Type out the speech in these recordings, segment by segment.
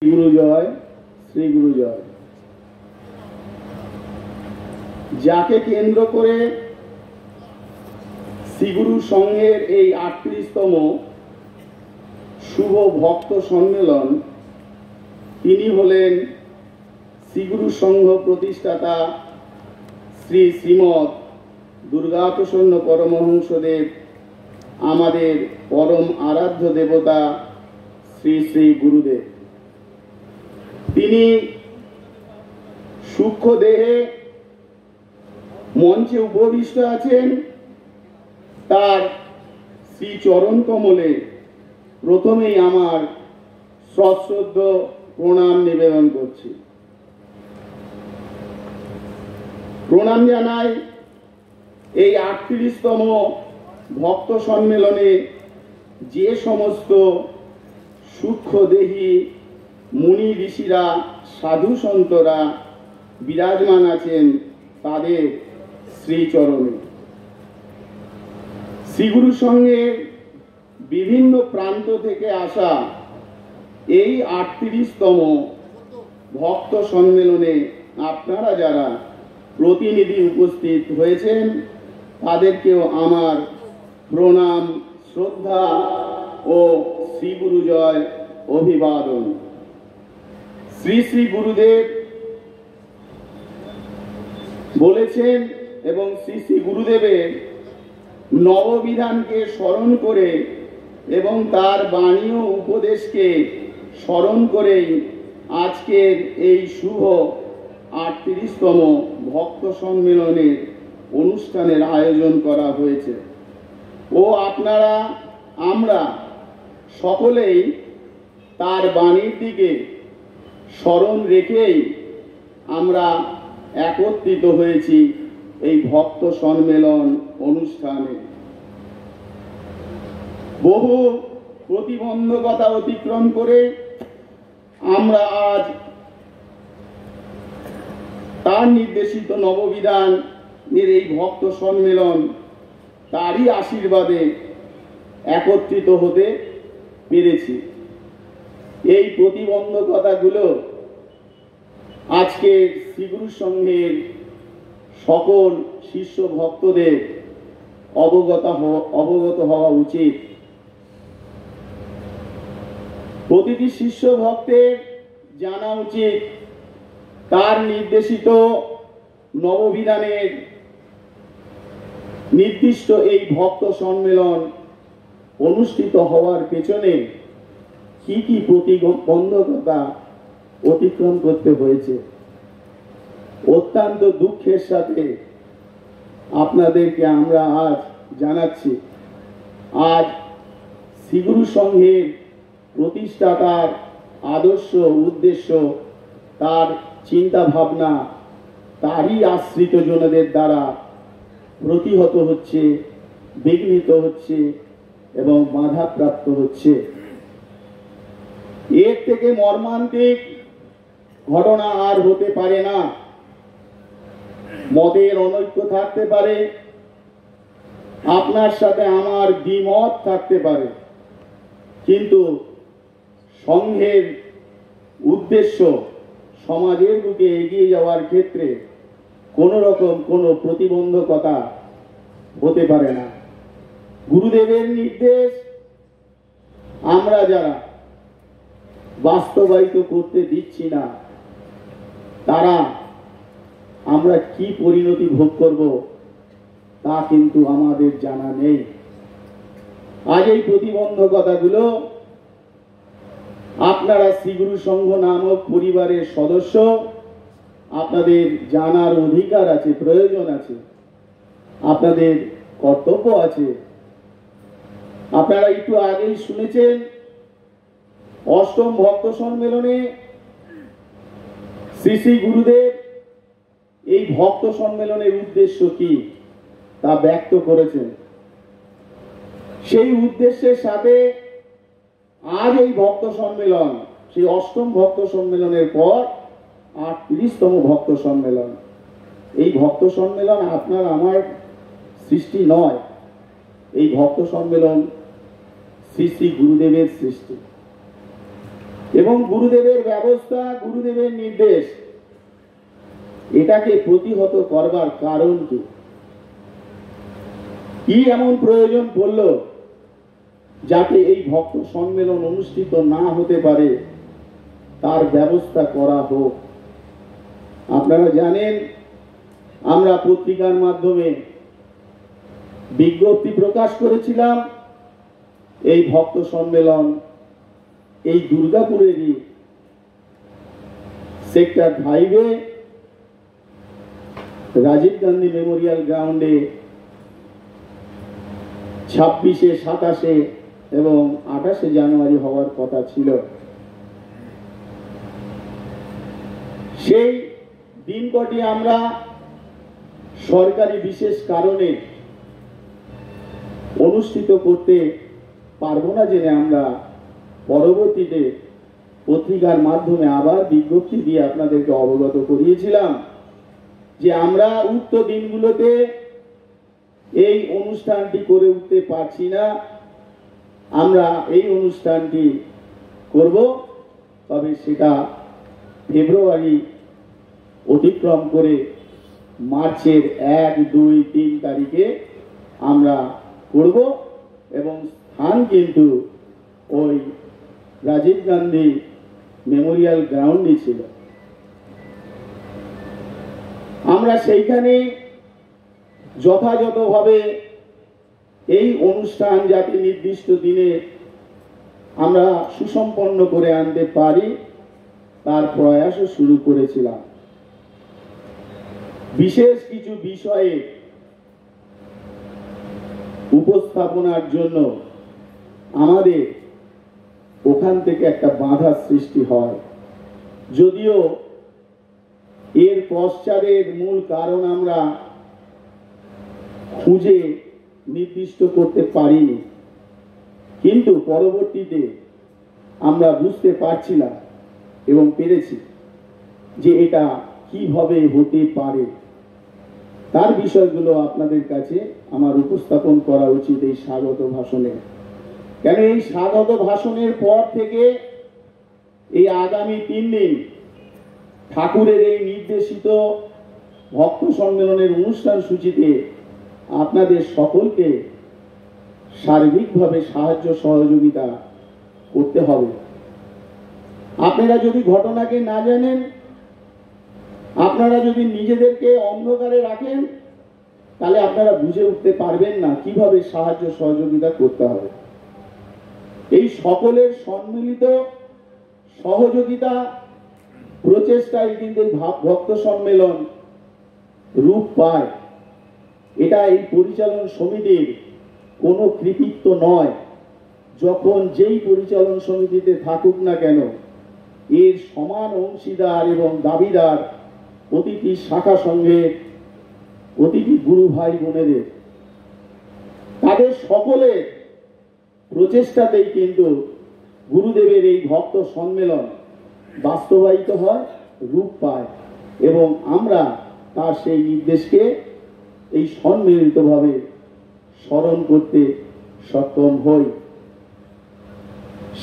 গুরু জয়, শ্রী গুরু জয়। যাকে কেন্দ্র করে শ্রীগুরু সংঘের এই ৩৮তম শুভ ভক্ত সম্মেলন, তিনি হলেন শ্রীগুরু সংঘ প্রতিষ্ঠাতা শ্রী শ্রীমৎ দুর্গাপ্রসন্ন পরমহংসদেব, আমাদের পরম আরাধ্য দেবতা শ্রী শ্রী গুরুদেব। তিনি সূক্ষ্ম দেহে মঞ্চে উপবিষ্ট আছেন। তার শ্রী চরণ কমলে প্রথমেই আমার সশ্রদ্ধ প্রণাম নিবেদন করছি। প্রণাম জানাই এই ৩৮তম ভক্ত সম্মেলনে যে সমস্ত সূক্ষ্মদেহী মুনি ঋষিরা, সাধু সন্তরা বিরাজমান আছেন, তাদের শ্রীচরণে। শ্রীগুরু সঙ্গে বিভিন্ন প্রান্ত থেকে আসা এই ৩৮তম ভক্ত সম্মেলনে আপনারা যারা প্রতিনিধি উপস্থিত হয়েছেন, তাদেরকেও আমার প্রণাম, শ্রদ্ধা ও শ্রী গুরু জয় অভিবাদন। শ্রী শ্রী গুরুদেব বলেছেন এবং শ্রী শ্রী গুরুদেবের নববিধানকে স্মরণ করে এবং তার বাণী ও উপদেশকে স্মরণ করেই আজকের এই শুভ ৩৮তম ভক্ত সম্মেলনের অনুষ্ঠানের আয়োজন করা হয়েছে। ও আপনারা, আমরা সকলেই তার বাণীর দিকে স্মরণ রেখেই আমরা একত্রিত হয়েছি এই ভক্ত সম্মেলন অনুষ্ঠানে। বহু প্রতিবন্ধকতা অতিক্রম করে আমরা আজ তার নির্দেশিত নববিধানের এই ভক্ত সম্মেলন, তারই আশীর্বাদে একত্রিত হতে পেরেছি। এই প্রতিবন্ধকতাগুলো আজকে শ্রীগুরু সংঘের সকল শিষ্য ভক্তদের অবগত হওয়া উচিত। প্রতিটি শিষ্য ভক্তের জানা উচিত তার নির্দেশিত নববিধানের নির্দিষ্ট এই ভক্ত সম্মেলন অনুষ্ঠিত হওয়ার পেছনে কি কি প্রতিবন্ধকতা অতিক্রম করতে হয়েছে। অত্যন্ত দুঃখের সাথে আপনাদেরকে আমরা আজ জানাচ্ছি, আজ শ্রীগুরু সংঘের প্রতিষ্ঠাতার আদর্শ, উদ্দেশ্য, তার চিন্তা ভাবনা, তারই আশ্রিত জনদের দ্বারা প্রতিহত হচ্ছে, বিঘ্নিত হচ্ছে এবং বাধাপ্রাপ্ত হচ্ছে। এর থেকে মর্মান্তিক ঘটনা আর হতে পারে না। মতের অনৈক্য থাকতে পারে, আপনার সাথে আমার দ্বিমত থাকতে পারে, কিন্তু সংঘের উদ্দেশ্য সমাজের বুকে এগিয়ে যাওয়ার ক্ষেত্রে কোনো রকম কোনো প্রতিবন্ধকতা হতে পারে না। গুরুদেবের নির্দেশ আমরা যারা বাস্তবায়িত করতে দিচ্ছি না, তারা আমরা কি পরিণতি ভোগ করব তা কিন্তু আমাদের জানা নেই। আজ এই প্রতিবন্ধকতাগুলো আপনারা শ্রীগুরু সংঘ নামক পরিবারের সদস্য, আপনাদের জানার অধিকার আছে, প্রয়োজন আছে, আপনাদের কর্তব্য আছে। আপনারা একটু আগেই শুনেছেন, অষ্টম ভক্ত সম্মেলনে শ্রী শ্রী গুরুদেব এই ভক্ত সম্মেলনের উদ্দেশ্য কি তা ব্যক্ত করেছেন। সেই উদ্দেশ্যের সাথে আজ এই ভক্ত সম্মেলন, সেই অষ্টম ভক্ত সম্মেলনের পর ৩৮তম ভক্ত সম্মেলন। এই ভক্ত সম্মেলন আপনার আমার সৃষ্টি নয়, এই ভক্ত সম্মেলন শ্রী শ্রী গুরুদেবের সৃষ্টি। এবং গুরুদেবের ব্যবস্থা, গুরুদেবের নির্দেশ, এটাকে প্রতিহত করবার কারণ কি? কি এমন প্রয়োজন পড়ল যাতে এই ভক্ত সম্মেলন অনুষ্ঠিত না হতে পারে, তার ব্যবস্থা করা হোক। আপনারা জানেন, আমরা পত্রিকার মাধ্যমে বিজ্ঞপ্তি প্রকাশ করেছিলাম এই ভক্ত সম্মেলন এই দুর্গাপুরেরই সেক্টর 5-এ রাজীব গান্ধী মেমোরিয়াল গ্রাউন্ডে 26শে, 27শে এবং 28শে জানুয়ারি হওয়ার কথা ছিল। সেই দিন কটি আমরা সরকারি বিশেষ কারণে অনুষ্ঠিত করতে পারবো না জেনে আমরা পরবর্তীতে পত্রিকার মাধ্যমে আবার বিজ্ঞপ্তি দিয়ে আপনাদেরকে অবগত করিয়েছিলাম যে আমরা উক্ত দিনগুলোতে এই অনুষ্ঠানটি করে উঠতে পারছি না। আমরা এই অনুষ্ঠানটি করব, তবে সেটা ফেব্রুয়ারি অতিক্রম করে মার্চের 1, 2, 3 তারিখে আমরা করব এবং স্থান কিন্তু ওই রাজীব গান্ধী মেমোরিয়াল গ্রাউন্ডে ছিল। আমরা সেইখানে যথাযথভাবে এই অনুষ্ঠান যাতে নির্দিষ্ট দিনে আমরা সুসম্পন্ন করে আনতে পারি তার প্রয়াসও শুরু করেছিলাম। বিশেষ কিছু বিষয়ে উপস্থাপনার জন্য আমাদের ওখান থেকে একটা বাধা সৃষ্টি হয়, যদিও এর পশ্চাতের মূল কারণ আমরা খুঁজে নির্দিষ্ট করতে পারিনি, কিন্তু পরবর্তীতে আমরা বুঝতে পারছিলাম এবং পেরেছি যে এটা কিভাবে হতে পারে। তার বিষয়গুলো আপনাদের কাছে আমার উপস্থাপন করা উচিত এই স্বাগত ভাষণে। কেন এই স্বাগত ভাষণের পর থেকে এই আগামী 3 দিন ঠাকুরের এই নির্দেশিত ভক্ত সম্মেলনের অনুষ্ঠান সূচিতে আপনাদের সকলকে সার্বিকভাবে সাহায্য সহযোগিতা করতে হবে। আপনারা যদি ঘটনাকে না জানেন, আপনারা যদি নিজেদেরকে অন্ধকারে রাখেন, তাহলে আপনারা বুঝে উঠতে পারবেন না কিভাবে সাহায্য সহযোগিতা করতে হবে। এই সকলের সম্মিলিত সহযোগিতা প্রচেষ্টায় কিন্তু ভক্ত সম্মেলন রূপ পায়। এটা এই পরিচালন সমিতির কোনো কৃতিত্ব নয়। যখন যেই পরিচালন সমিতিতে থাকুক না কেন, এর সমান অংশীদার এবং দাবিদার প্রতিটি শাখা সংঘের প্রতিটি গুরু ভাই বোনেদের, তাদের সকলের প্রচেষ্টাতেই কিন্তু গুরুদেবের এই ভক্ত সম্মেলন বাস্তবায়িত হয়, রূপ পায় এবং আমরা তার সেই নির্দেশকে এই সম্মিলিতভাবে স্মরণ করতে সক্ষম হই।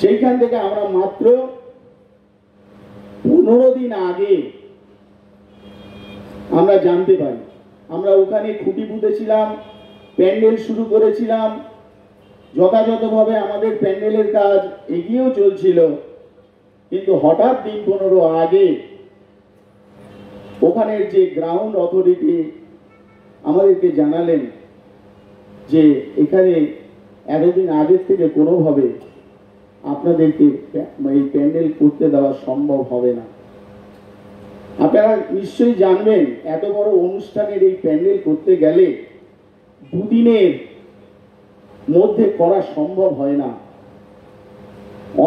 সেইখান থেকে আমরা মাত্র 15 দিন আগে আমরা জানতে পারি, আমরা ওখানে খুঁটি পুঁতেছিলাম, প্যান্ডেল শুরু করেছিলাম, যথাযথভাবে আমাদের প্যান্ডেলের কাজ এগিয়েও চলছিল, কিন্তু হঠাৎ দিন 15 আগে ওখানের যে গ্রাউন্ড অথরিটি আমাদেরকে জানালেন যে এখানে এতদিন আগের থেকে কোনোভাবে আপনাদেরকে এই প্যান্ডেল করতে দেওয়া সম্ভব হবে না। আপনারা নিশ্চয়ই জানবেন, এত বড় অনুষ্ঠানের এই প্যান্ডেল করতে গেলে 2 দিনের মধ্যে করা সম্ভব হয় না,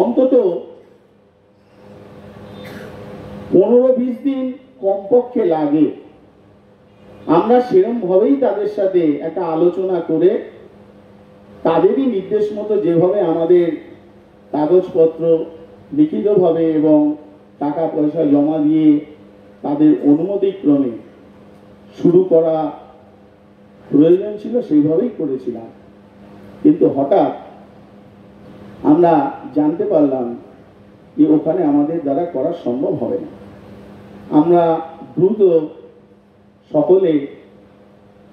অন্তত 15-20 দিন কমপক্ষে লাগে। আমরা সেরকম ভাবেই তাদের সাথে একটা আলোচনা করে তাদেরই নির্দেশ মতো যেভাবে আমাদের কাগজপত্র লিখিতভাবে এবং টাকা পয়সা জমা দিয়ে তাদের অনুমতিক্রমে শুরু করা প্রয়োজন ছিল, সেইভাবেই করেছিলাম। কিন্তু হঠাৎ আমরা জানতে পারলাম যে ওখানে আমাদের দ্বারা করা সম্ভব হবে না। আমরা দ্রুত সকলে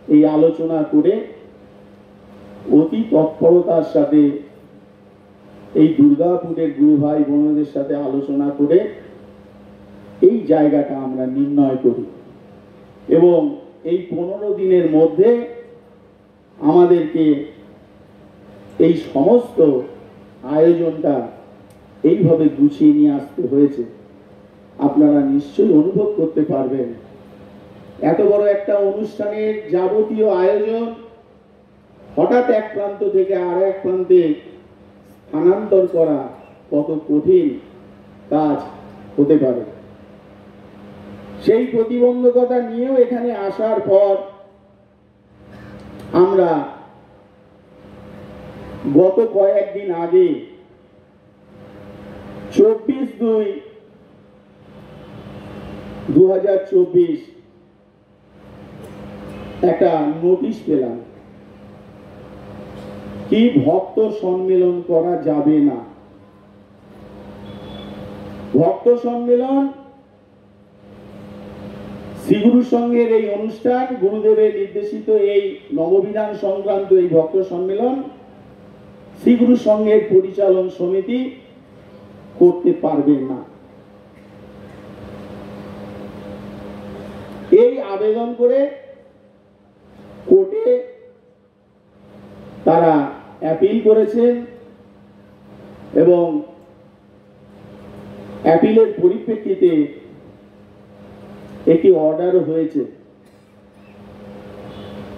এই আলোচনা করে অতি তৎপরতার সাথে এই দুর্গাপুরের গুরু ভাই বোনদের সাথে আলোচনা করে এই জায়গাটা আমরা নির্ণয় করি এবং এই 15 দিনের মধ্যে আমাদেরকে এই সমস্ত আয়োজনটা এইভাবে গুছিয়ে নিয়ে আসতে হয়েছে। আপনারা নিশ্চয়ই অনুভব করতে পারবেন এত বড় একটা অনুষ্ঠানের যাবতীয় আয়োজন হঠাৎ এক প্রান্ত থেকে আর এক প্রান্তে স্থানান্তর করা কত কঠিন কাজ হতে পারে। সেই প্রতিবন্ধকতা নিয়েও এখানে আসার পর আমরা গত কয়েকদিন আগে 24/2/2024 একটা নোটিশ পেলাম কি ভক্ত সম্মেলন করা যাবে না। ভক্ত সম্মেলন শ্রীগুরু সংঘের এই অনুষ্ঠান, গুরুদেবের নির্দেশিত এই নববিধান সংক্রান্ত এই ভক্ত সম্মেলন শ্রীগুরু সংঘের পরিচালন সমিতি করতে পারবে না। এই আবেদন করে কোর্টে তারা অ্যাপিল করেছেন এবং অ্যাপিলের পরিপ্রেক্ষিতে একটি অর্ডারও হয়েছে।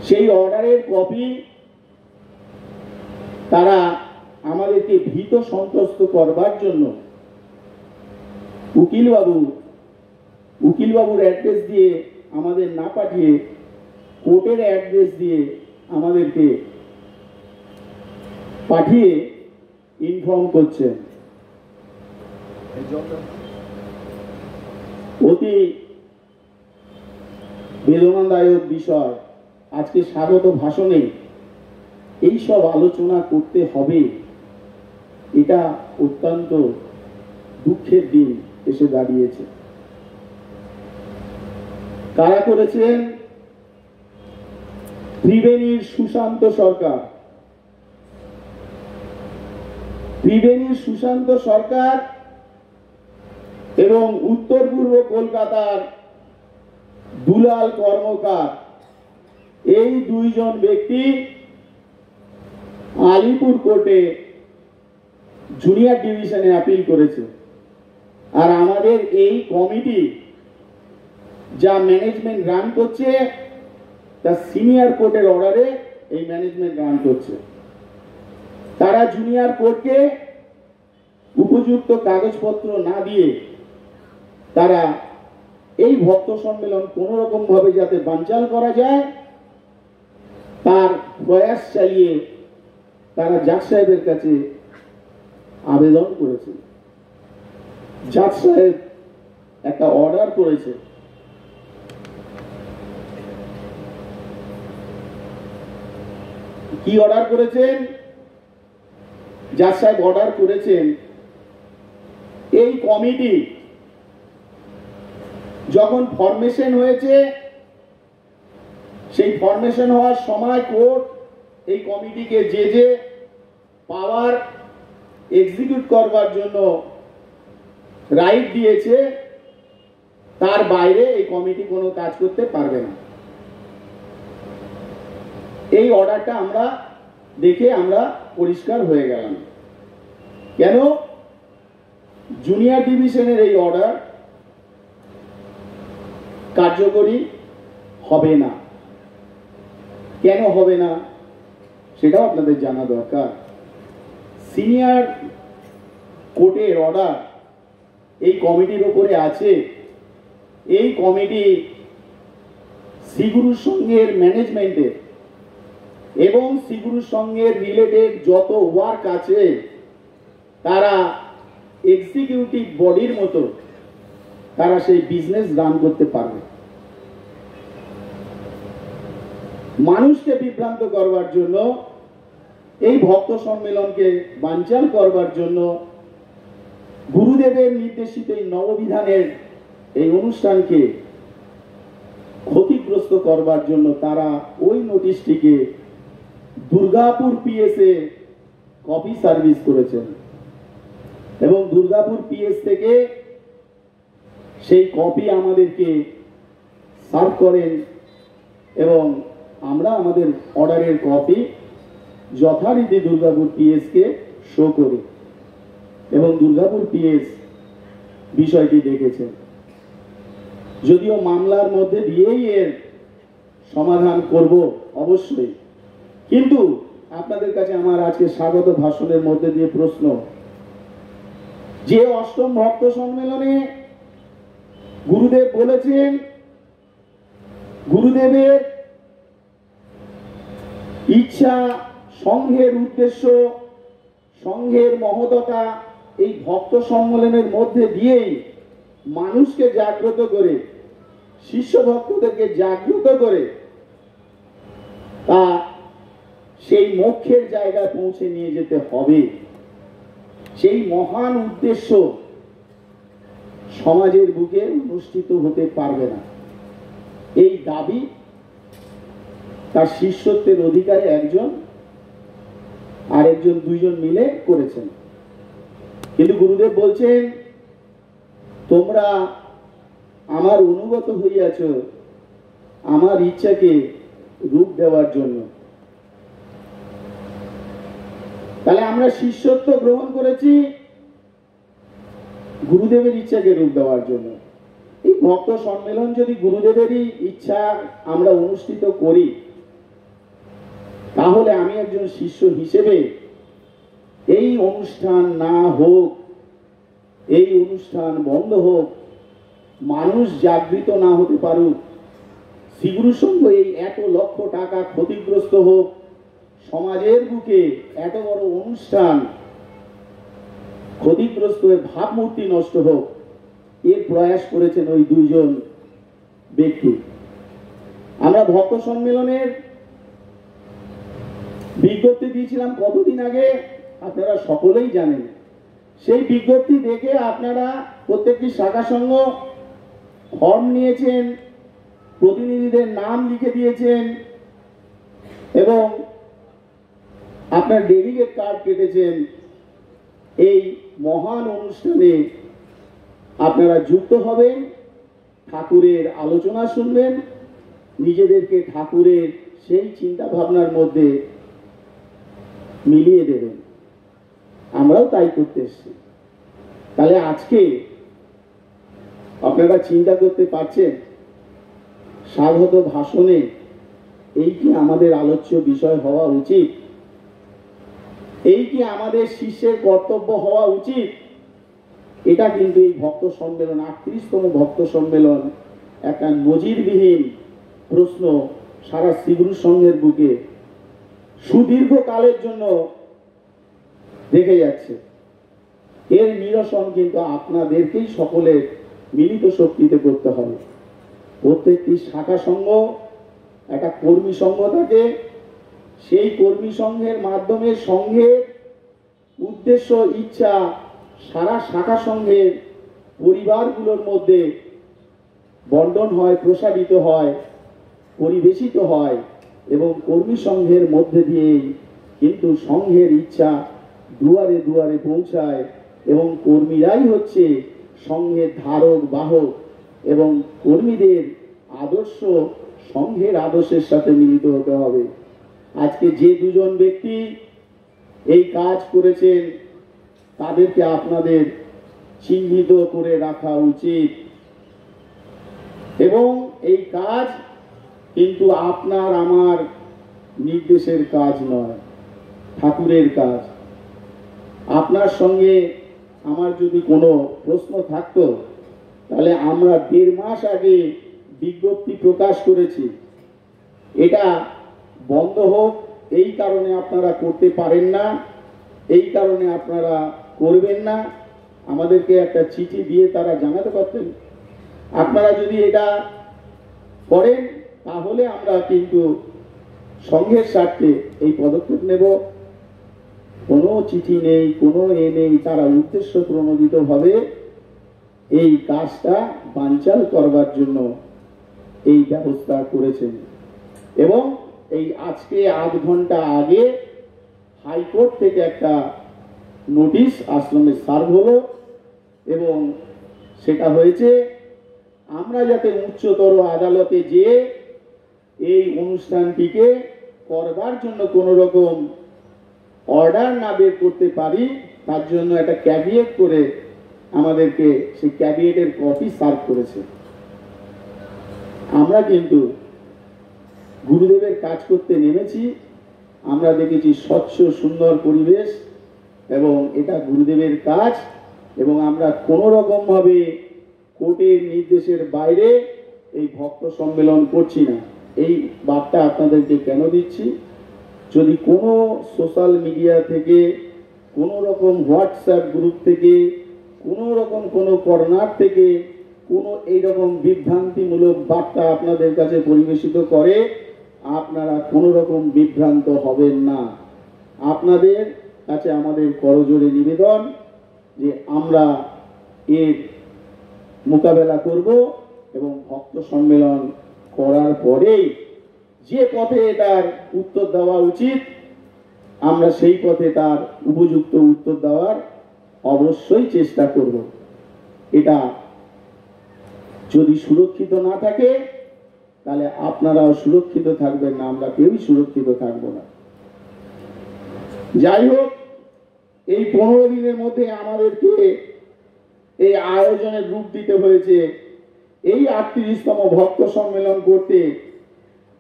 সেই অর্ডারের কপি তারা আমাদেরকে ভীত সন্ত্রস্ত করবার জন্য উকিলবাবুর অ্যাড্রেস দিয়ে আমাদের না পাঠিয়ে কোর্টের অ্যাড্রেস দিয়ে আমাদেরকে পাঠিয়ে ইনফর্ম করছেন। অতি বেদনাদায়ক বিষয়। আজকে স্বাগত ভাষণে এই সব আলোচনা করতে হবে, এটা অত্যন্ত দুঃখের দিন এসে দাঁড়িয়েছে। কারা করেছেন? ত্রিবেণীর সুশান্ত সরকার। ত্রিবেণীর সুশান্ত সরকার এবং উত্তর পূর্ব কলকাতার দুলাল কর্মকার, এই দুইজন ব্যক্তি আলিপুর কোর্টে জুনিয়র ডিভিশনে আপিল করেছে। আর আমাদের এই কমিটি যা ম্যানেজমেন্ট রান করছে তা সিনিয়র কোর্টের অর্ডারে এই ম্যানেজমেন্ট রান করছে। তারা জুনিয়র কোর্টকে উপযুক্ত কাগজপত্র না দিয়ে তারা এই ভক্ত সম্মেলন কোন রকম ভাবে যাতে বানচাল করা যায় তার প্রয়াস চালিয়ে তারা জাজ সাহেবের কাছে আবেদন করেছে। জাজ সাহেব একটা অর্ডার করেছে। কি অর্ডার করেছেন? জাজ সাহেব অর্ডার করেছেন এই কমিটি যখন ফরমেশন হয়েছে, সেই ফরমেশন হওয়ার সময় কোর্ট এই কমিটিকে যে পাওয়ার এক্সিকিউট করবার জন্য রাইট দিয়েছে তার বাইরে এই কমিটি কোনো কাজ করতে পারবে না। এই অর্ডারটা আমরা দেখে আমরা পরিষ্কার হয়ে গেলাম। কেন? জুনিয়র ডিভিশনের এই অর্ডার কার্যকরী হবে না। কেন হবে না সেটাও আপনাদের জানা দরকার। সিনিয়র কোর্টের অর্ডার এই কমিটির উপরে আছে। এই কমিটি শ্রীগুরু সংঘের ম্যানেজমেন্টের এবং শ্রীগুরু সংঘের রিলেটেড যত ওয়ার্ক আছে তারা এক্সিকিউটিভ বডির মতো তারা সেই বিজনেস রান করতে পারবে। মানুষকে বিভ্রান্ত করবার জন্য, এই ভক্ত সম্মেলনকে বানচাল করবার জন্য গুরুদেবের নির্দেশিত এই নববিধানের এই অনুষ্ঠানকে ক্ষতিগ্রস্ত করবার জন্য তারা ওই নোটিশটিকে দুর্গাপুর পিএসএ কপি সার্ভিস করেছেন এবং দুর্গাপুর পিএস থেকে সেই কপি আমাদেরকে সার্ভ করেন এবং আমরা আমাদের অর্ডারের কপি যথারীতি দুর্গাপুর পিএস কে শো করি এবং দুর্গাপুর পিএস বিষয়টি দেখেছেন। যদিও মামলার মধ্যে দিয়েই এর সমাধান করব অবশ্যই, কিন্তু আপনাদের কাছে আমার আজকে স্বাগত ভাষণের মধ্যে দিয়ে প্রশ্ন, যে অষ্টম ভক্ত সম্মেলনে গুরুদেব বলেছেন গুরুদেবের ইচ্ছা, সংঘের উদ্দেশ্য, সংঘের মহৎতা এই ভক্ত সম্মেলনের মধ্যে দিয়েই মানুষকে জাগ্রত করে, শিষ্য ভক্তদেরকে জাগ্রত করে তা সেই মোক্ষের জায়গায় পৌঁছে নিয়ে যেতে হবে। সেই মহান উদ্দেশ্য সমাজের বুকে অনুষ্ঠিত হতে পারবে না, এই দাবি তার শিষ্যত্বের অধিকারে একজন আর একজন দুইজন মিলে করেছেন। কিন্তু গুরুদেব বলছেন, তোমরা আমার অনুগত হইয়াছ আমার ইচ্ছাকে রূপ দেওয়ার জন্য। তাহলে আমরা শিষ্যত্ব গ্রহণ করেছি গুরুদেবের ইচ্ছাকে রূপ দেওয়ার জন্য। এই ভক্ত সম্মেলন যদি গুরুদেবেরই ইচ্ছা আমরা অনুষ্ঠিত করি, তাহলে আমি একজন শিষ্য হিসেবে এই অনুষ্ঠান না হোক, এই অনুষ্ঠান বন্ধ হোক, মানুষ জাগৃত না হতে পারুক, শ্রীগুরু সংঘ এই এত লক্ষ টাকা ক্ষতিগ্রস্ত হোক, সমাজের বুকে এত বড় অনুষ্ঠান ক্ষতিগ্রস্ত হয়ে ভাবমূর্তি নষ্ট হোক, এর প্রয়াস করেছেন ওই দুইজন ব্যক্তি। আমরা ভক্ত সম্মেলনের বিজ্ঞপ্তি দিয়েছিলাম কতদিন আগে, আপনারা সকলেই জানেন। সেই বিজ্ঞপ্তি দেখে আপনারা প্রত্যেকটি শাখা সংঘ ফর্ম নিয়েছেন, প্রতিনিধিদের নাম লিখে দিয়েছেন এবং আপনার ডেলিগেট কার্ড কেটেছেন। এই মহান অনুষ্ঠানে আপনারা যুক্ত হবেন, ঠাকুরের আলোচনা শুনবেন, নিজেদেরকে ঠাকুরের সেই চিন্তা ভাবনার মধ্যে মিলিয়ে দেবেন। আমরাও তাই করতে এসেছি। তাহলে আজকে আপনারা চিন্তা করতে পারছেন, স্বাগত ভাষণে এই কি আমাদের আলোচ্য বিষয় হওয়া উচিত? এই কি আমাদের শিষ্যের কর্তব্য হওয়া উচিত? এটা কিন্তু এই ভক্ত সম্মেলন, ৩৮তম ভক্ত সম্মেলন একটা নজিরবিহীন প্রশ্ন সারা শ্রীগুরু সংঘের বুকে সুদীর্ঘ কালের জন্য দেখে যাচ্ছে। এর নিরসন কিন্তু আপনাদেরকেই সকলের মিলিত শক্তিতে করতে হবে। প্রত্যেকটি শাখা সংঘ একটা কর্মী সংঘ থাকে, সেই কর্মী সংঘের মাধ্যমে সংঘের উদ্দেশ্য, ইচ্ছা সারা শাখা সংঘের পরিবারগুলোর মধ্যে বন্টন হয়, প্রসারিত হয়, পরিবেশিত হয় এবং কর্মী সংঘের মধ্যে দিয়েই কিন্তু সংঘের ইচ্ছা দুয়ারে দুয়ারে পৌঁছায় এবং কর্মীরাই হচ্ছে সংঘের ধারক বাহক এবং কর্মীদের আদর্শ সংঘের আদর্শের সাথে মিলিত হতে হবে। আজকে যে দুজন ব্যক্তি এই কাজ করেছেন তাদেরকে আপনাদের চিহ্নিত করে রাখা উচিত এবং এই কাজ কিন্তু আপনার আমার নির্দেশের কাজ নয়, ঠাকুরের কাজ। আপনার সঙ্গে আমার যদি কোনো প্রশ্ন থাকতো তাহলে আমরা ১.৫ মাস আগে বিজ্ঞপ্তি প্রকাশ করেছি, এটা বন্ধ হোক, এই কারণে আপনারা করতে পারেন না, এই কারণে আপনারা করবেন না, আমাদেরকে একটা চিঠি দিয়ে তারা জানাতে পারতেন। আপনারা যদি এটা করেন তাহলে আমরা কিন্তু সংঘের স্বার্থে এই পদক্ষেপ নেব। কোনো চিঠি নেই, কোনো নেই, তারা উদ্দেশ্য প্রণোদিতভাবে এই কাজটা বানচাল করবার জন্য এই ব্যবস্থা করেছেন। এবং এই আজকে আধ ঘন্টা আগে হাইকোর্ট থেকে একটা নোটিশ আশ্রমে সার্ভ হলো, এবং সেটা হয়েছে আমরা যাতে উচ্চতর আদালতে যেয়ে এই অনুষ্ঠানটিকে করবার জন্য কোনো রকম অর্ডার না বের করতে পারি, তার জন্য একটা ক্যাভিয়েট করে আমাদেরকে সেই ক্যাভিয়েটের কপি সার্ভ করেছে। আমরা কিন্তু গুরুদেবের কাজ করতে নেমেছি, আমরা দেখেছি স্বচ্ছ সুন্দর পরিবেশ এবং এটা গুরুদেবের কাজ, এবং আমরা কোনো রকম ভাবে কোর্টের নির্দেশের বাইরে এই ভক্ত সম্মেলন করছি না। এই বার্তা আপনাদেরকে কেন দিচ্ছি, যদি কোনো সোশ্যাল মিডিয়া থেকে, কোনো রকম হোয়াটসঅ্যাপ গ্রুপ থেকে, কোনো রকম কোনো কর্নার থেকে কোনো এইরকম বিভ্রান্তিমূলক বার্তা আপনাদের কাছে পরিবেশিত করে, আপনারা কোনো রকম বিভ্রান্ত হবেন না। আপনাদের কাছে আমাদের করজোড়ে নিবেদন যে আমরা এর মোকাবেলা করব, এবং ভক্ত সম্মেলন করার পরেই যে পথে এটার উত্তর দেওয়া উচিত আমরা সেই পথে তার উপযুক্ত উত্তর দেওয়ার অবশ্যই চেষ্টা করব। এটা যদি সুরক্ষিত না থাকে তাহলে আপনারাও সুরক্ষিত থাকবেন না, আমরা কেউই সুরক্ষিত থাকবো না। যাই হোক, এই 15 দিনের মধ্যে আমাদেরকে এই আয়োজনের রূপ দিতে হয়েছে। এই 38তম ভক্ত সম্মেলন করতে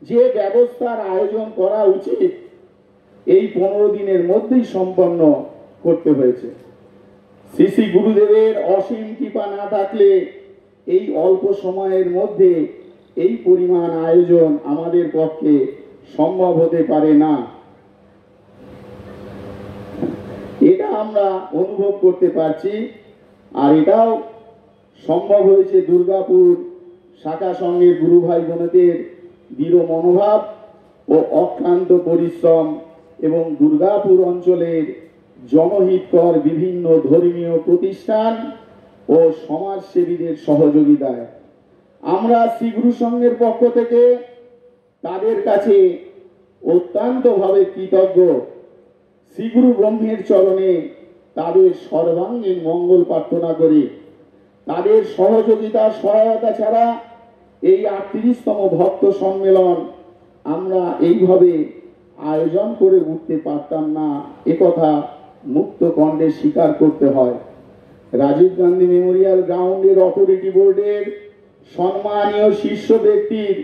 যে ব্যবস্থার আয়োজন করা উচিত এই 15 দিনের মধ্যেই সম্পন্ন করতে হয়েছে। শ্রী শ্রী গুরুদেবের অসীম কৃপা না থাকলে এই অল্প সময়ের মধ্যে এই পরিমাণ আয়োজন আমাদের পক্ষে সম্ভব হতে পারে না। এটা আমরা অনুভব করতে পারছি, আর এটাও সম্ভব হয়েছে দুর্গাপুর শাখা সংঘের গুরু ভাই বোনেদের দৃঢ় মনোভাব ও অক্লান্ত পরিশ্রম, এবং দুর্গাপুর অঞ্চলের জনহিতকর বিভিন্ন ধর্মীয় প্রতিষ্ঠান ও সমাজসেবীদের সহযোগিতায়। আমরা শ্রী গুরু সংঘের পক্ষ থেকে তাদের কাছে অত্যন্তভাবে কৃতজ্ঞ। শ্রী গুরু ব্রহ্মের চরণে তাদের সর্বাঙ্গীন মঙ্গল প্রার্থনা করি। তাদের সহযোগিতা সহায়তা ছাড়া এই 38তম ভক্ত সম্মেলন আমরা এইভাবে আয়োজন করে উঠতে পারতাম না, একথা মুক্ত কণ্ঠে স্বীকার করতে হয়। রাজীব গান্ধী মেমোরিয়াল গ্রাউন্ডের অথরিটি বোর্ডের সম্মানীয় শীর্ষ ব্যক্তির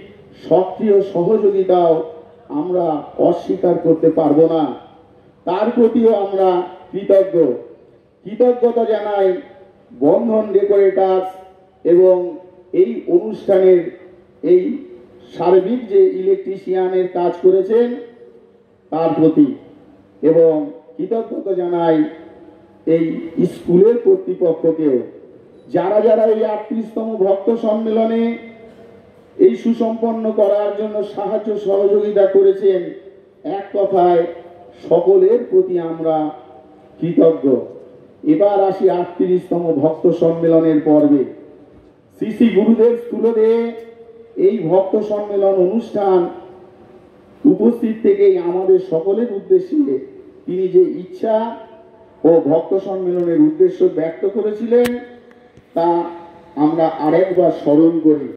সক্রিয় সহযোগিতাও আমরা অস্বীকার করতে পারবো না। তার প্রতিও আমরা কৃতজ্ঞতা জানাই বন্ধন ডেকোরেটার্স এবং এই অনুষ্ঠানের এই সার্বিক যে ইলেকট্রিশিয়ানের কাজ করেছেন তার প্রতি, এবং কৃতজ্ঞতা জানাই এই স্কুলের কর্তৃপক্ষকেও, যারা যারা এই 38তম ভক্ত সম্মেলনে এই সুসম্পন্ন করার জন্য সাহায্য সহযোগিতা করেছেন। এক কথায় সকলের প্রতি আমরা কৃতজ্ঞ। এবার আসি 38তম ভক্ত সম্মেলনের পর্বে। শ্রী শ্রী গুরুদেব স্থূলদেহে এই ভক্ত সম্মেলন অনুষ্ঠান উপস্থিত থেকেই আমাদের সকলের উদ্দেশ্যে তিনি যে ইচ্ছা ও ভক্ত সম্মেলনের উদ্দেশ্য ব্যক্ত করেছিলেন তা আমরা আরেকবার স্মরণ করি।